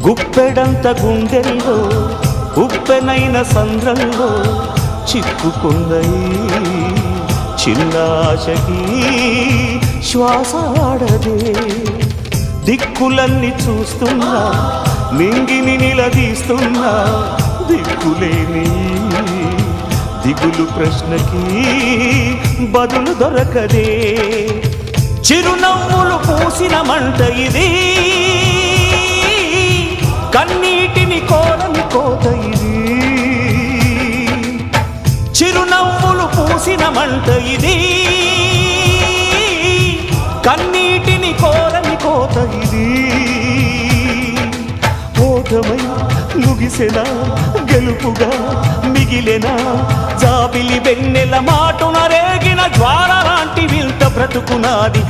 గుప్పెడంత గుండెల్లో ఉప్పెనైన సంద్రంలో చిక్కుకుందయి చిన్నాశకి శ్వాస ఆడదే దిక్కులన్నీ చూస్తున్నా నింగిని నిలదీస్తున్నా దిక్కులేని దిగులు ప్రశ్నకి బదులు దొరకదే చిరునవ్వులు పూసిన మంట ఇది కన్నీటిని కోరని కోత ఇది చిరునవ్వులు పూసిన మంట ఇది కన్నీటిని కోరని కోత ఇది ఓటమై ముగిసెనా గెలుపుగా మిగిలెనా జాబిలి వెన్నెల మాటున రేగిన జ్వాల లాంటి వింత బ్రతుకునాది